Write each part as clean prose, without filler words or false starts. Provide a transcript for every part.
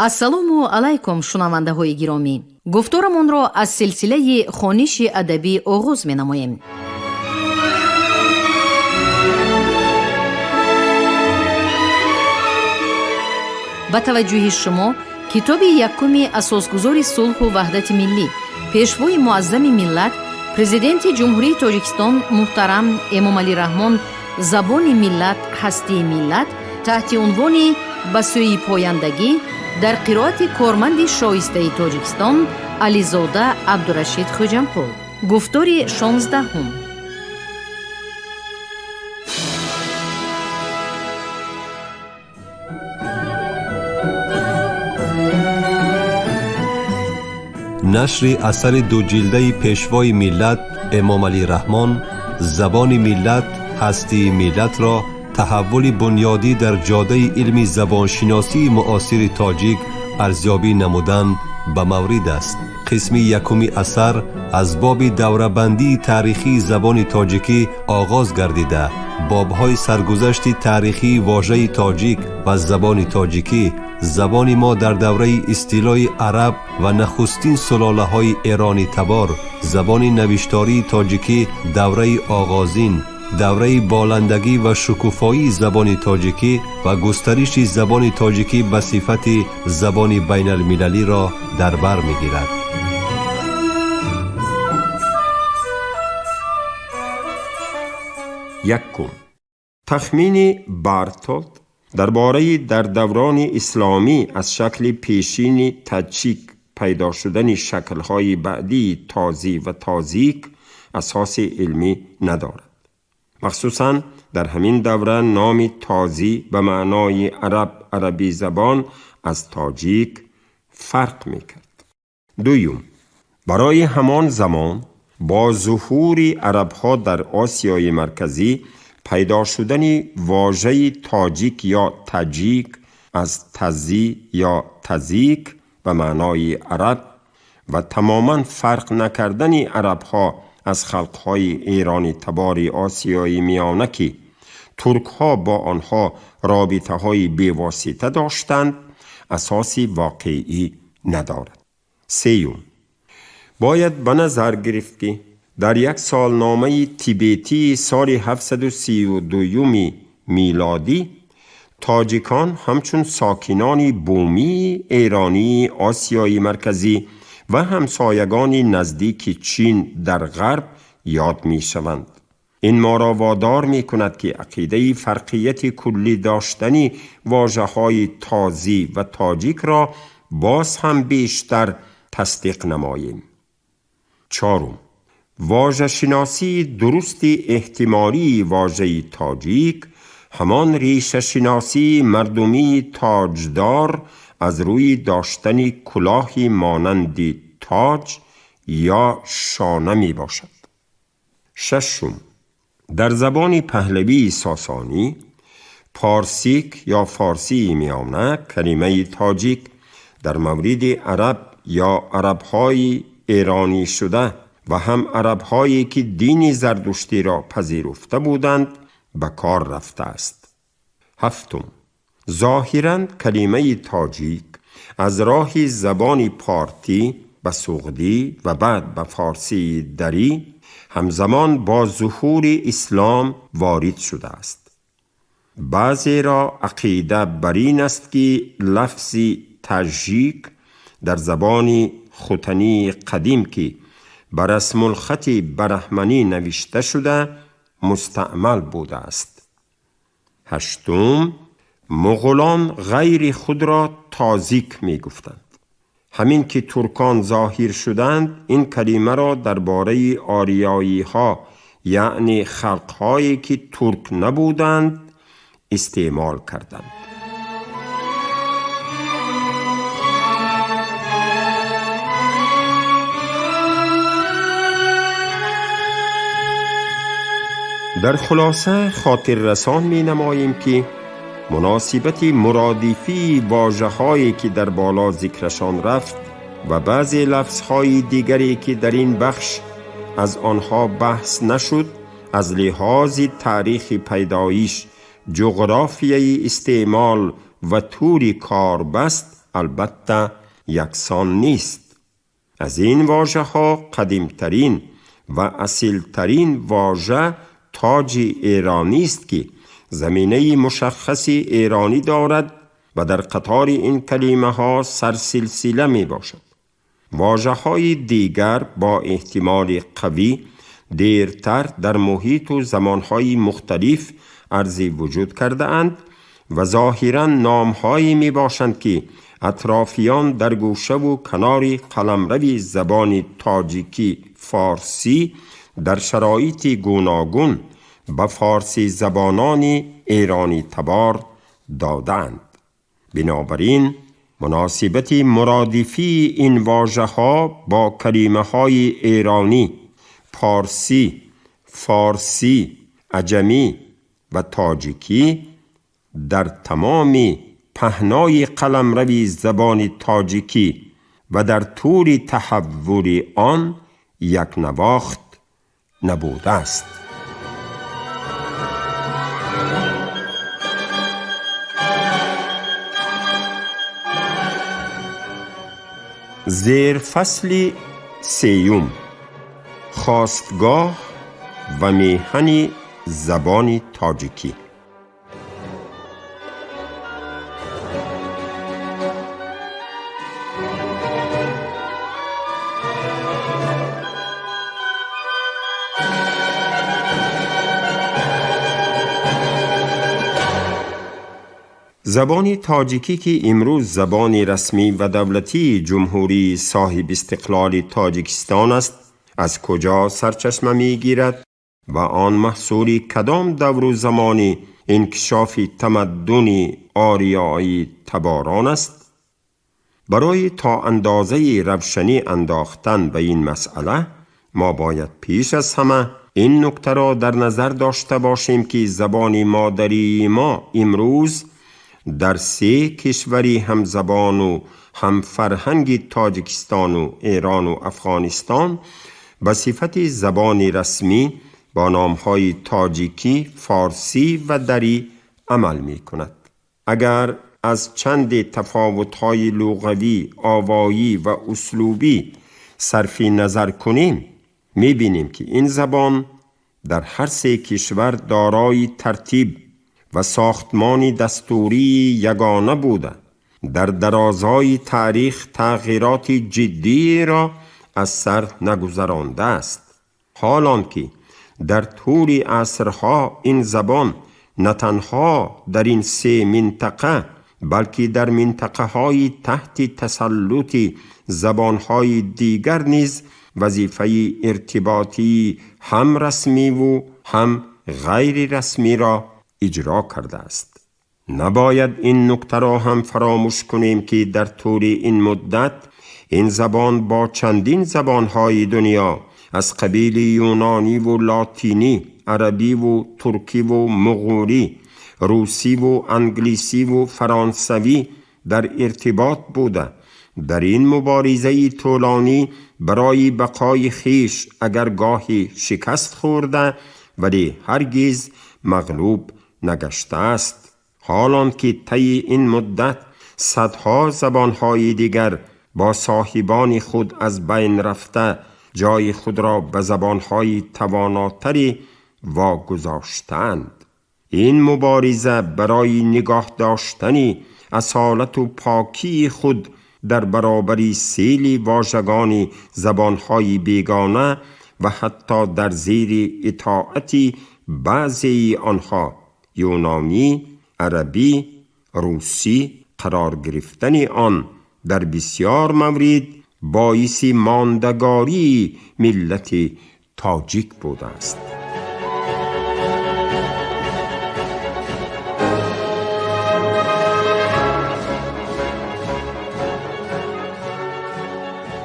ассалому алайкум шунавандаҳои гиромӣ. гуфторамонро аз силсилаи хониши адабӣ оғоз менамоем. ба таваҷҷӯҳи шумо китоби якуми асосгузори сулҳу ваҳдати миллӣ, пешвои муаззами миллат, президенти ҷумҳурии Тоҷикистон муҳтарам Эмомалӣ Раҳмон забони миллат ҳастии миллат таҳти унвони ба сӯи пояндагӣ дар қироати корманди шоистаи Тоҷикистон Ализода Абдурашид Хоҷампур. гуфтори 16. نشر اثر دوجلده پیشوای ملت امامعلی رحمان زبان ملت هستی ملت را تحول بنیادی در جاده علم زبانشناسی معاصر تاجیک ارزیابی نمودن به مورد است. قسم یکمی اثر از باب دوره‌بندی تاریخی زبان تاجیکی آغاز گردیده بابهای سرگذشت تاریخی واژه تاجیک و زبان تاجیکی، زبان ما در دوره استیلای عرب و نخستین سلاله های ایرانی تبار، زبان نوشتاری تاجیکی دوره آغازین، دوره بالندگی و شکوفایی زبان تاجیکی و گسترش زبان تاجیکی به صفت زبان بین المللی را در بر می‌گیرد. یکم، تخمین بارتولت درباره در دوران اسلامی از شکل پیشین تاجیک پیدا شدن شکل‌های بعدی تازی و تازیک اساس علمی ندارد. مخصوصاً در همین دوره نام تازی به معنای عربی زبان از تاجیک فرق می‌کرد. دوم، برای همان زمان با ظهور عرب‌ها در آسیای مرکزی پیدا شدن واژه تاجیک یا تاجیک از تزی یا تزیک به معنای عرب و تماماً فرق نکردن عرب‌ها از خلق‌های ایرانی تبار آسیای میانه که ترک‌ها با آنها رابطه‌های بی‌واسطه داشتند اساسی واقعی ندارد. سوم، باید به نظر گرفت که در یک سالنامه تیبتی سال 732 میلادی تاجیکان همچون ساکنان بومی ایرانی آسیای مرکزی و همسایگان نزدیک چین در غرب یاد می شوند. این ما را وادار می کند که عقیده فرقیت کلی داشتنی واژه‌های تازی و تاجیک را باز هم بیشتر تصدیق نماییم. چهارم، واژه شناسی درست احتمالی واژه تاجیک همان ریشه شناسی مردمی تاجدار از روی داشتن کلاهی مانند تاج یا شانه می باشد. ششم، در زبان پهلوی ساسانی پارسیک یا فارسی میانه کلمه تاجیک در مورد عرب یا عرب‌های ایرانی شده و هم عرب‌هایی که دین زردشتی را پذیرفته بودند به کار رفته است. هفتم، ظاهراً کلمه تاجیک از راه زبان پارتی به سغدی و بعد به فارسی دری همزمان با ظهور اسلام وارد شده است. بعضی را عقیده بر این است که لفظ تاجیک در زبان ختنی قدیم که بر رسم الخط برهمنی نوشته شده مستعمل بوده است. هشتم، مغولان غیر خود را تازیک می گفتند. همین که ترکان ظاهر شدند این کلمه را درباره آریایی ها یعنی خلقهایی که ترک نبودند استعمال کردند. در خلاصه خاطر رسان می نماییم که مناسبت مرادفی واژه‌هایی که در بالا ذکرشان رفت و بعضی لفظهای دیگری که در این بخش از آنها بحث نشد از لحاظ تاریخ پیدایش، جغرافیای استعمال و طور کار بست البته یکسان نیست. از این واژه ها قدیمترین و اصیلترین واژه تاج ایرانی است که زمینه مشخصی ایرانی دارد و در قطار این کلمه ها سرسلسله می باشد. واژه های دیگر با احتمال قوی دیرتر در محیط و زمانهای مختلف عرضی وجود کرده اند و ظاهراً نامهایی می باشند که اطرافیان در گوشه و کنار قلمرو زبان تاجیکی فارسی در شرایط گوناگون به فارسی زبانان ایرانی تبار دادند. بنابراین مناسبت مرادفی این واژه ها با کلمه های ایرانی، پارسی، فارسی، عجمی و تاجیکی در تمام پهنای قلمرو زبان تاجیکی و در طول تحول آن یک نواخت نبوده است. زیر فصل سیوم، خاستگاه و میهن زبان تاجیکی. زبان تاجیکی که امروز زبان رسمی و دولتی جمهوری صاحب استقلال تاجیکستان است، از کجا سرچشمه می گیرد و آن محصول کدام دور و زمانی انکشاف تمدن آریایی تباران است؟ برای تا اندازه روشنی انداختن به این مسئله ما باید پیش از همه این نکته را در نظر داشته باشیم که زبان مادری ما امروز در 3 کشوری هم زبان و هم فرهنگ تاجیکستان و ایران و افغانستان به صفت زبان رسمی با نامهای تاجیکی، فارسی و دری عمل می کند. اگر از چند تفاوت‌های لغوی، آوایی و اسلوبی صرف نظر کنیم، می بینیم که این زبان در هر 3 کشور دارای ترتیب و ساختمان دستوری یگانه بوده. در درازای تاریخ تغییرات جدی را از سر نگذرانده است. حالان که در طول عصرها این زبان نه تنها در این 3 منطقه بلکه در منطقه های تحت تسلط زبان های دیگر نیز وظیفه ارتباطی هم رسمی و هم غیر رسمی را اجرا کرده است. نباید این نکته را هم فراموش کنیم که در طول این مدت این زبان با چندین زبانهای دنیا از قبیل یونانی و لاتینی، عربی و ترکی و مغولی، روسی و انگلیسی و فرانسوی در ارتباط بوده. در این مبارزه طولانی برای بقای خیش اگر گاهی شکست خورده ولی هرگز مغلوب نگشته است. حالان که طی این مدت صدها زبانهای دیگر با صاحبان خود از بین رفته جای خود را به زبانهای تواناتری واگذاشتند. این مبارزه برای نگاه داشتن اصالت و پاکی خود در برابر سیل واژگان زبانهای بیگانه و حتی در زیر اطاعت بعضی آنها یونانی، عربی، روسی قرار گرفتن آن در بسیار مورد باعث ماندگاری ملت تاجیک بوده است.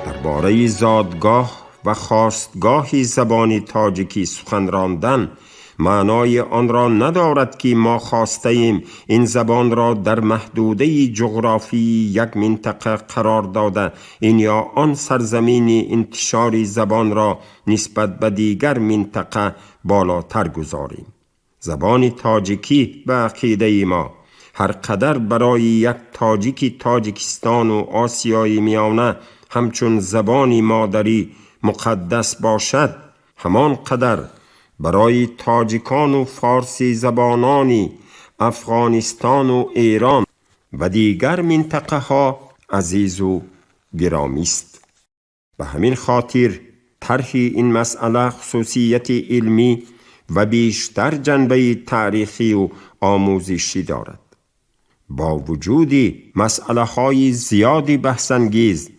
درباره زادگاه و خاستگاه زبان تاجیکی سخن راندن معنای آن را ندارد که ما خواسته ایم این زبان را در محدوده جغرافی یک منطقه قرار داده این یا آن سرزمین انتشار زبان را نسبت به دیگر منطقه بالاتر گذاریم. زبان تاجیکی به عقیده ما هر قدر برای یک تاجیکی تاجیکستان و آسیای میانه همچون زبانی مادری مقدس باشد، همان قدر برای تاجیکان و فارسی زبانانی افغانستان و ایران و دیگر منطقه ها عزیز و گرامی است. به همین خاطر طرح این مسئله خصوصیت علمی و بیشتر جنبه تاریخی و آموزشی دارد. با وجود مسئله های زیادی بحث‌انگیز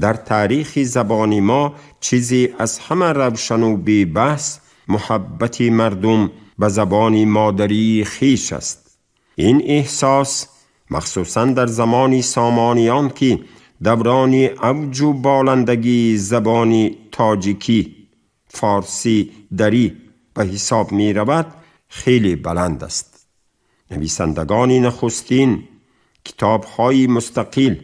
در تاریخ زبان ما، چیزی از همه روشن و بی بحث محبت مردم به زبان مادری خویش است. این احساس مخصوصاً در زمان سامانیان که دوران اوج و بالندگی زبان تاجیکی فارسی دری به حساب می رود خیلی بلند است. نویسندگان نخستین کتاب‌های مستقل،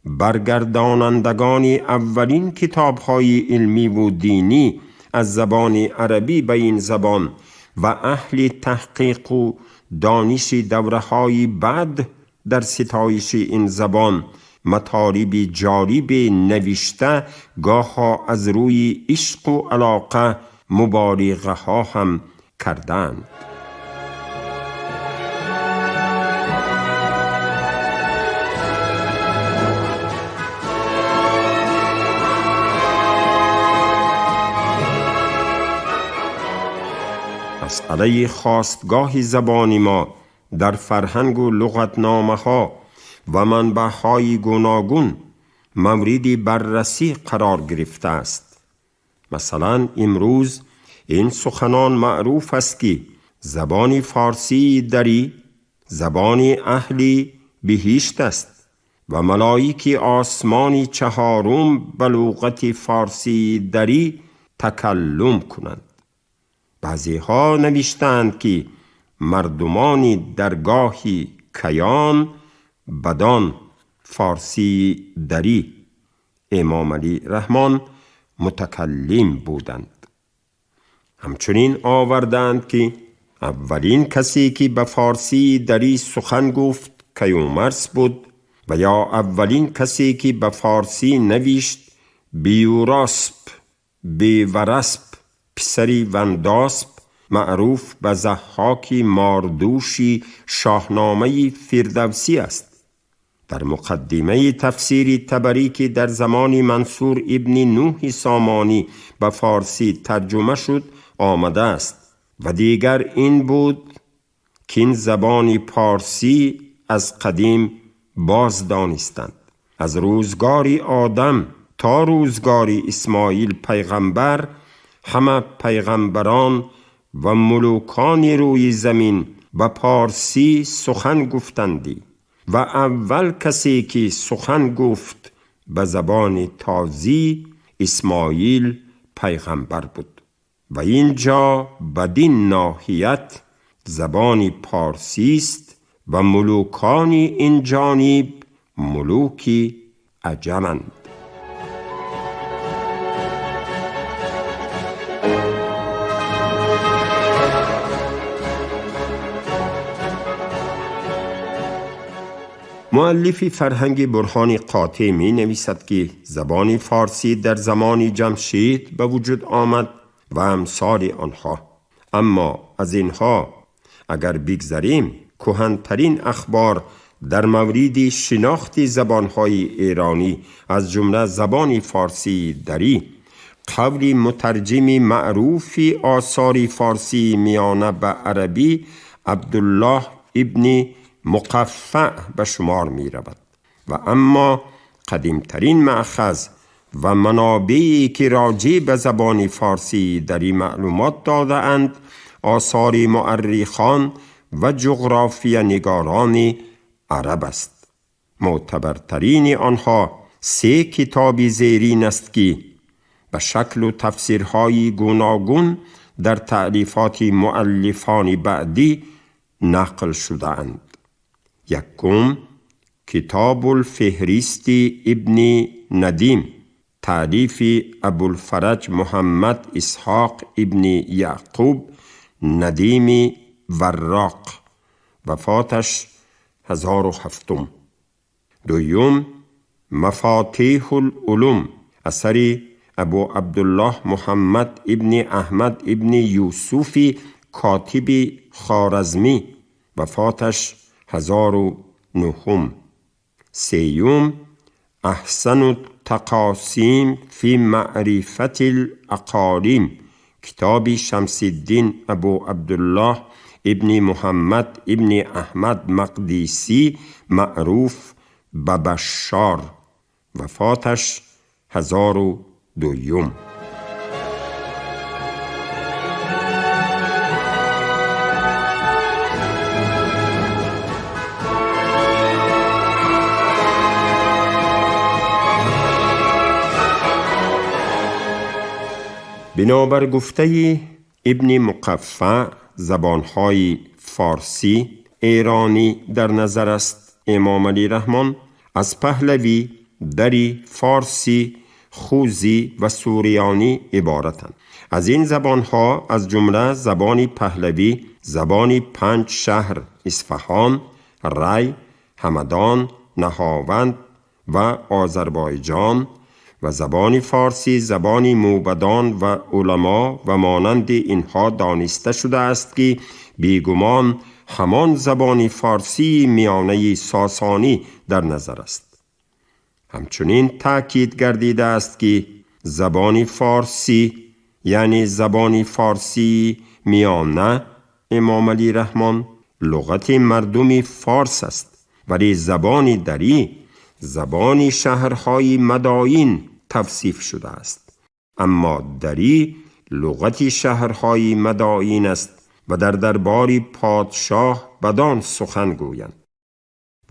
برگردانندگان اولین کتاب‌های علمی و دینی از زبان عربی به این زبان و اهل تحقیق و دانش دوره‌های بعد در ستایش این زبان مطالب جالب نوشته، گاه‌ها از روی عشق و علاقه مبالغه ها هم کردند. مسئله خواستگاه زبان ما در فرهنگ و لغتنامه ها و منبع های گوناگون مورد بررسی قرار گرفته است. مثلا امروز این سخنان معروف است که زبان فارسی دری زبان اهل بهشت است و ملائک آسمان چهارم به لغت فارسی دری تکلم کنند. بعضی ها نوشتند که مردمان درگاه کیان بدان فارسی دری امام علی رحمان متکلم بودند. همچنین آوردند که اولین کسی که به فارسی دری سخن گفت کیومرث بود و یا اولین کسی که به فارسی نوشت بیوراسپ بیوراسپ پسری ونداسپ معروف به ضحاک ماردوشی شاهنامه فردوسی است. در مقدمه تفسیر طبری که در زمان منصور ابن نوح سامانی به فارسی ترجمه شد آمده است و دیگر این بود که این زبان پارسی از قدیم باز دانستند. از روزگار آدم تا روزگار اسماعیل پیغمبر همه پیغمبران و ملوکان روی زمین به پارسی سخن گفتندی و اول کسی که سخن گفت به زبان تازی اسماعیل پیغمبر بود و اینجا بدین ناحیت زبان پارسی است و ملوکان این جانب ملوک عجمند. مؤلف فرهنگ برهان قاطع می نویسد که زبان فارسی در زمان جمشید به وجود آمد و امثال آنها. اما از اینها اگر بگذریم، کهن‌ترین اخبار در مورد شناخت زبانهای ایرانی از جمله زبان فارسی دری قول مترجم معروف آثار فارسی میانه به عربی عبدالله ابن مقفع به شمار می رود و اما قدیمترین مأخذ و منابعی که راجع به زبان فارسی دری معلومات داده اند آثار مؤرخان و جغرافیا نگاران عرب است. معتبرترین آنها 3 کتاب زیرین است که به شکل و تفسیرهای گوناگون در تألیفات مؤلفان بعدی نقل شده اند. یکم کتاب الفهرست ابن ندیم تألیف ابوالفرج محمد اسحاق ابن یعقوب ندیم وراق، وفاتش 1007. دوم مفاتیح العلوم اثر ابو عبدالله محمد ابن احمد ابن یوسف کاتب خوارزمی، وفاتش 1009. سیوم احسن التقاسیم فی معرفت الاقالیم، کتاب شمس الدین ابو عبدالله ابن محمد ابن احمد مقدیسی معروف به بشار، وفاتش 1002. بنابر گفته ابن مقفع زبانهای فارسی، ایرانی در نظر است. امام علی رحمان از پهلوی، دری، فارسی، خوزی و سوریانی عبارتند. از این زبانها از جمله زبان پهلوی زبان 5 شهر اصفهان، ری، همدان، نهاوند و آذربایجان و زبان فارسی زبان موبدان و علما و مانند اینها دانسته شده است که بیگمان همان زبان فارسی میانه ساسانی در نظر است. همچنین تأکید گردیده است که زبان فارسی یعنی زبان فارسی میانه امام علی رحمان لغت مردم فارس است، ولی زبان دری زبان شهرهای مدائن توصیف شده است. اما دری لغت شهرهای مدائن است و در دربار پادشاه بدان سخن گویند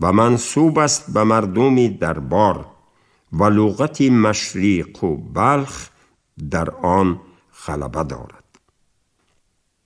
و منسوب است به مردم دربار و لغت مشرق و بلخ در آن غلبه دارد.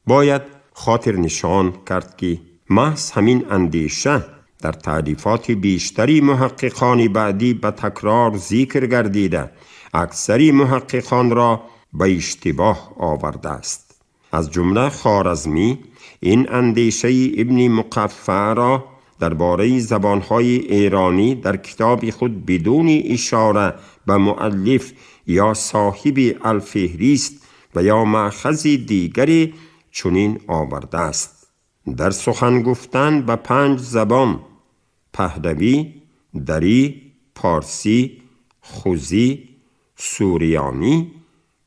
باید خاطر نشان کرد که محض همین اندیشه در تعریفات بیشتری محققان بعدی به تکرار ذکر گردیده، اکثری محققان را به اشتباه آورده است. از جمله خوارزمی این اندیشه ابن مقفع را درباره زبانهای ایرانی در کتاب خود بدون اشاره به مؤلف یا صاحب الفهریست و یا مأخذ دیگری چنین آورده است: در سخن گفتن به 5 زبان پهلوی، دری، پارسی، خوزی، سوریانی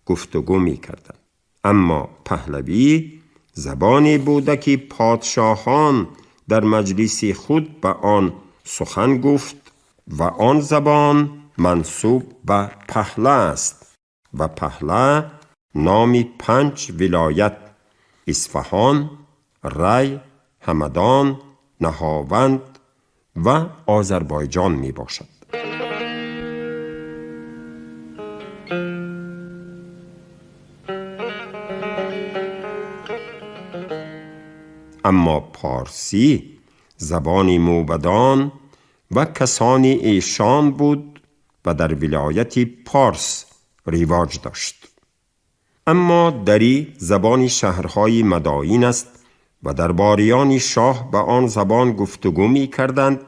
گفتگو می کردند. اما پهلوی زبانی بوده که پادشاهان در مجلس خود به آن سخن گفت و آن زبان منسوب به پهله است و پهله نام 5 ولایت اصفهان، ری، همدان، نهاوند و آذربایجان می باشد. اما پارسی زبان موبدان و کسان ایشان بود و در ولایت پارس رواج داشت. اما دری زبان شهرهای مدائن است و درباریان شاه به آن زبان گفتگو می کردند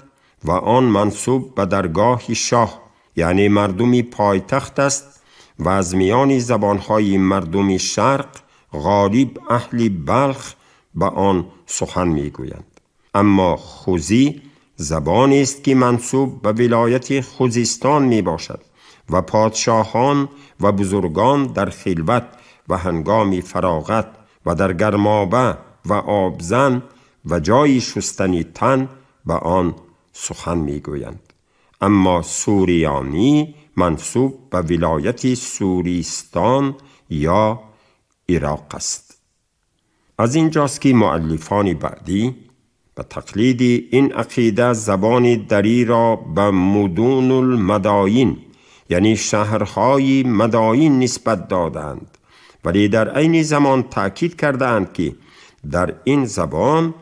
و آن منسوب به درگاه شاه یعنی مردم پایتخت است و از میان زبانهای مردم شرق غالب اهل بلخ به آن سخن می گویند. اما خوزی زبانی است که منسوب به ولایت خوزستان می باشد و پادشاهان و بزرگان در خلوت و هنگام فراغت و در گرمابه و آبزن و جای شستنی تن به آن سخن می گویند. اما سوریانی منسوب به ولایت سوریستان یا عراق است. از اینجاست که مؤلفان بعدی به تقلید این عقیده زبان دری را به مدون المدائن یعنی شهرهای مدائن نسبت دادند، ولی در عین زمان تأکید کردند که در این زبان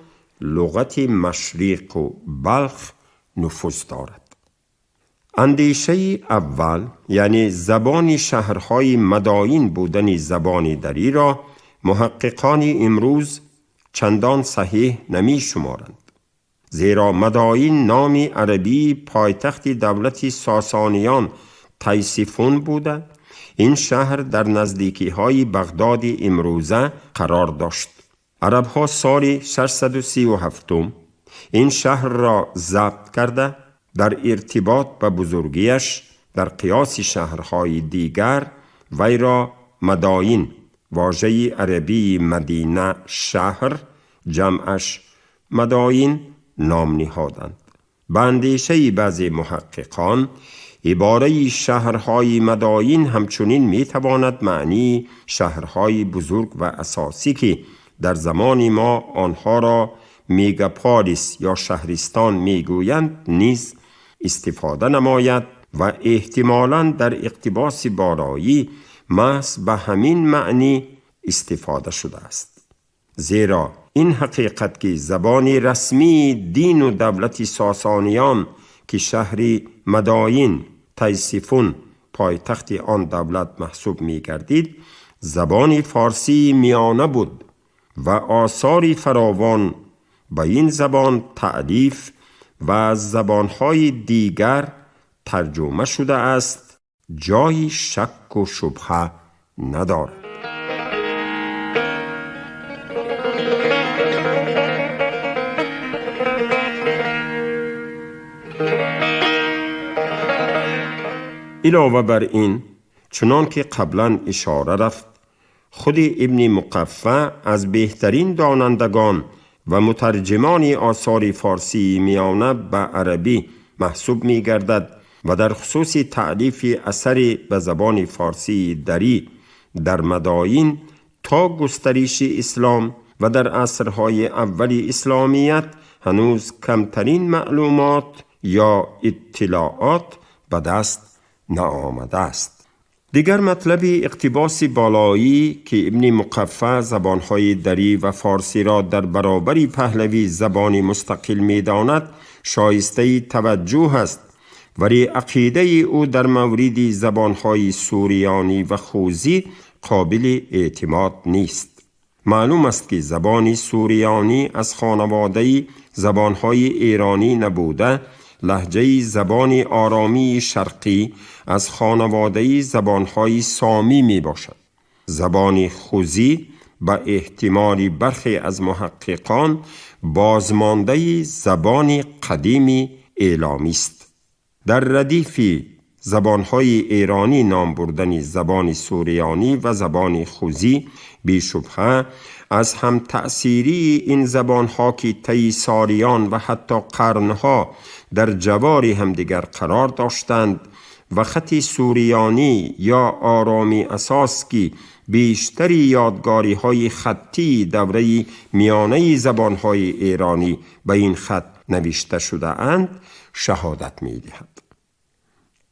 لغت مشرق و بلخ نفوذ دارد. اندیشه اول یعنی زبان شهرهای مدائن بودن زبان دری را محققان امروز چندان صحیح نمی شمارند. زیرا مدائین نامی عربی پایتخت دولت ساسانیان تیسیفون بوده. این شهر در نزدیکی های بغداد امروزه قرار داشت. عرب ها سال 637 این شهر را ضبط کرده در ارتباط به بزرگیش در قیاس شهرهای دیگر وی را مدائین، واژه عربی مدینه شهر، جمعش مدائین، نام نهادند. به اندیشه بعضی محققان عباره شهرهای مدائین همچنین میتواند معنی شهرهای بزرگ و اساسی که در زمان ما آنها را میگاپولیس یا شهرستان میگویند نیز استفاده نماید و احتمالاً در اقتباس بالایی محض به همین معنی استفاده شده است. زیرا این حقیقت که زبان رسمی دین و دولت ساسانیان که شهری مدائین تیسیفون پایتخت آن دولت محسوب می گردید زبان فارسی میانه بود و آثار فراوان با این زبان تألیف و از زبانهای دیگر ترجمه شده است، جای شک و شبهه ندارد. علاوه بر این، چنان که قبلا اشاره رفت، خود ابن مقفع از بهترین دانندگان و مترجمان آثار فارسی میانه به عربی محسوب می گردد و در خصوص تألیف اثر به زبان فارسی دری در مدائین تا گسترش اسلام و در عصرهای اول اسلامیت هنوز کمترین معلومات یا اطلاعات به دست نآمده است. دیگر مطلب اقتباس بالایی که ابن مقفع زبانهای دری و فارسی را در برابر پهلوی زبان مستقل می داند شایسته توجه است، ولی عقیده او در مورد زبانهای سوریانی و خوزی قابل اعتماد نیست. معلوم است که زبان سوریانی از خانواده زبانهای ایرانی نبوده، لهجه زبان آرامی شرقی از خانواده زبانهای سامی می باشد. زبان خوزی به احتمال برخی از محققان بازمانده زبان قدیمی ایلامی است. در ردیف زبانهای ایرانی نام بردن زبان سوریانی و زبان خوزی بیشبهه از هم تأثیری این زبانها که طی سالیان و حتی قرنها در جوار همدیگر قرار داشتند و خط سوریانی یا آرامی اساس که بیشتری یادگاری های خطی دوره میانه زبانهای ایرانی به این خط نوشته شده اند شهادت می دهد.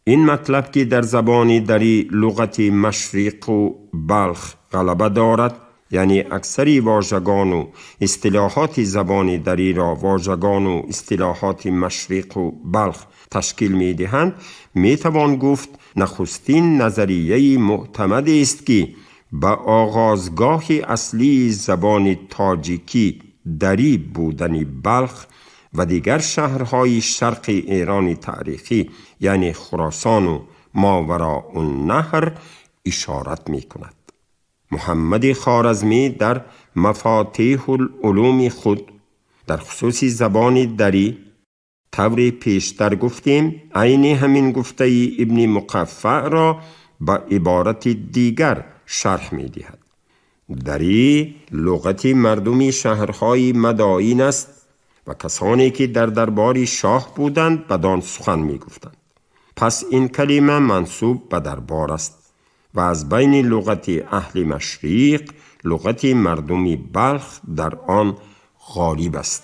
این مطلب که در زبان دری لغت مشرق و بلخ غلبه دارد، یعنی اکثری واژگان و اصطلاحات زبان دری را واژگان و اصطلاحات مشرق و بلخ تشکیل می دهند، می توان گفت نخستین نظریه معتمد است که به آغازگاه اصلی زبان تاجیکی دری بودن بلخ و دیگر شهرهای شرق ایران تاریخی یعنی خراسان و ماوراءالنهر اشارت می کند. محمد خوارزمی در مفاتیح العلوم خود در خصوص زبان دری طور پیشتر گفتیم عین همین گفته ابن مقفع را با عبارت دیگر شرح می دهد. دری لغت مردمی شهرهای مدائین است و کسانی که در دربار شاه بودند بدان سخن می گفتند. پس این کلمه منسوب به دربار است و از بین لغت اهل مشرق لغت مردمی بلخ در آن غالب است.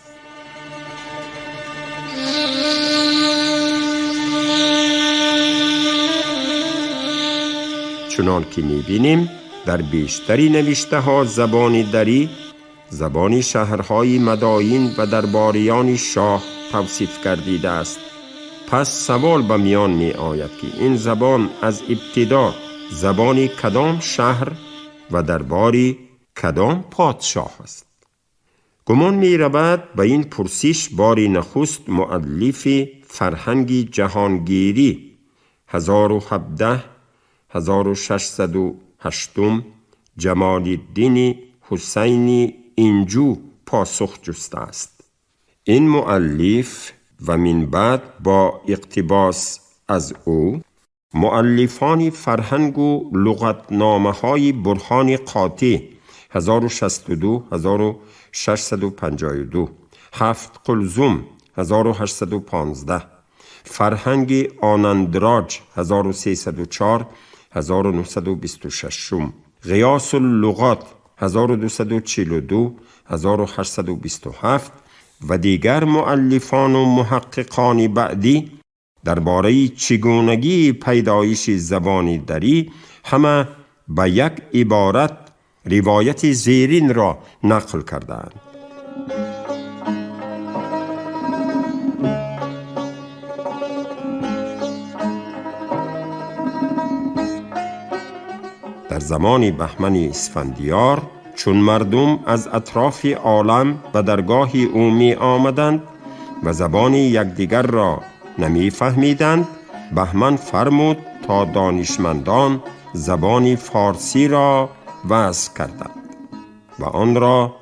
چنان که می‌بینیم در بیشتری نوشته ها زبان دری زبان شهرهای مدائین و درباریان شاه توصیف گردیده است. پس سوال به میان می آید که این زبان از ابتدا زبان کدام شهر و درباری کدام پادشاه است؟ گمان می رود به این پرسش باری نخست مؤلف فرهنگ جهانگیری 1017 1608 جمال الدین حسینی اینجو پاسخ جسته است. این مؤلف و من بعد با اقتباس از او مؤلفان فرهنگ و لغتنامه های برهان قاطع 1062 1652 هفت قلزم 1815 فرهنگ آنندراج 1304 1926 غیاث اللغات 1242 1827 و دیگر مؤلفان و محققان بعدی درباره چگونگی پیدایش زبان دری همه به یک عبارت روایت زیرین را نقل کردند. در زمان بهمن اسفندیار چون مردم از اطراف عالم به درگاه او می آمدند و زبان یکدیگر را نمی فهمیدند، بهمن فرمود تا دانشمندان زبان فارسی را وضع کردند و آن را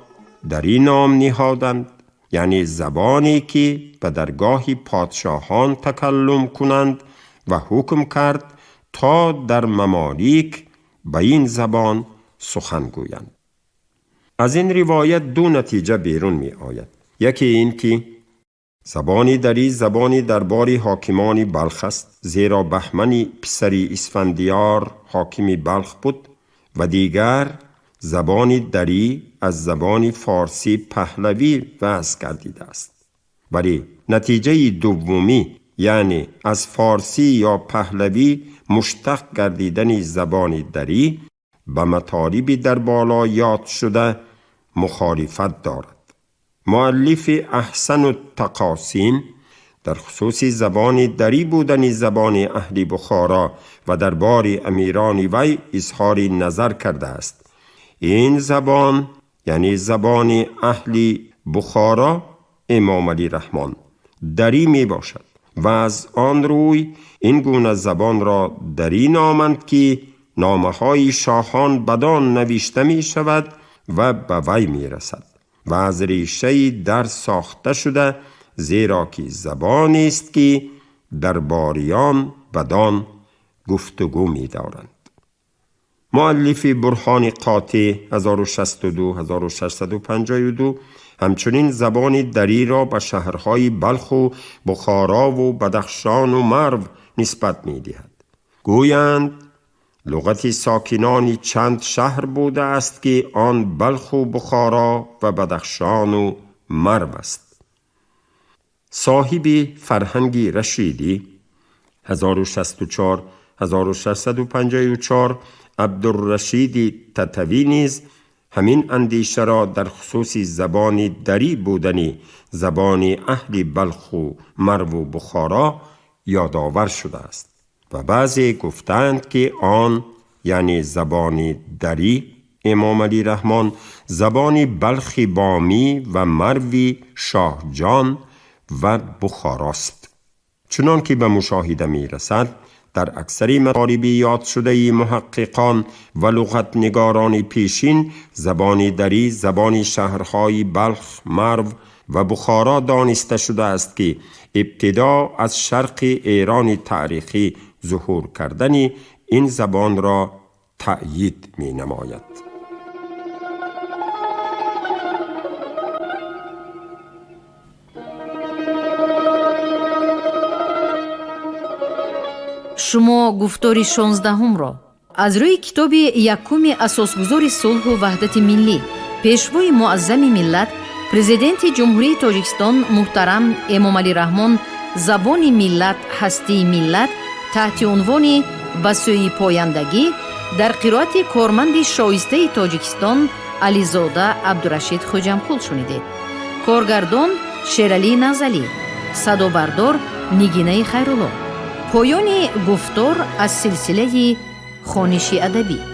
دری نام نهادند، یعنی زبانی که به درگاه پادشاهان تکلم کنند و حکم کرد تا در ممالک به این زبان سخن گویند. از این روایت دو نتیجه بیرون می آید. یکی این که زبان دری زبان دربار حاکمان بلخ است، زیرا بهمن پسر اسفندیار حاکم بلخ بود، و دیگر زبان دری از زبان فارسی پهلوی وضع گردیده است. ولی نتیجه دومی، یعنی از فارسی یا پهلوی مشتق گردیدن زبان دری، به مطالب در بالا یاد شده مخالفت دارد. مؤلف احسن التقاسیم در خصوص زبان دری بودن زبان اهل بخارا و دربار امیران وی اظهار نظر کرده است. این زبان یعنی زبان اهل بخارا امام علی رحمان دری می باشد و از آن روی این گونه زبان را دری نامند که نامه های شاهان بدان نوشته می شود و به وی می رسد و از ریشه در ساخته شده، زیرا که زبانی است که درباریان بدان گفتگو می دارند. مؤلف برهان قاطع 1062 1652 همچنین زبان دری را به شهرهای بلخ و بخارا و بدخشان و مرو نسبت می دهد. گویند لغت ساکنان چند شهر بوده است که آن بلخ و بخارا و بدخشان و مرو است. صاحب فرهنگ رشیدی 1064 1654 عبدالرشید تتوی نیز همین اندیشه را در خصوص زبان دری بودن زبان اهل بلخ و مرو و بخارا یادآور شده است و بعضی گفتند که آن یعنی زبان دری امام علی رحمان زبان بلخ بامی و مروی شاهجان و بخاراست. چنان که به مشاهده می رسد در اکثر مطالب یاد شده محققان و لغت نگاران پیشین زبان دری زبان شهرهای بلخ، مرو و بخارا دانسته شده است که ابتدا از شرق ایران تاریخی ظهور کردن این زبان را تأیید می نماید. شما گفتاری 16 را از روی کتاب یکم اساسگذار صلح و وحدت ملی پیشوای معظم ملت پرزیدنت جمهوری تاجیکستان محترم امام علی رحمان زبان ملت هستی ملت تحت عنوان به سوی پایندگی در قرائت کارمند شایسته تاجیکستان علیزاده عبدالرشید خوجمقل شنیدید. کارگردان شیرعلی نزلی، صدابردار نگینه خیرالله. پایان گفتار از سلسله خوانش ادبی.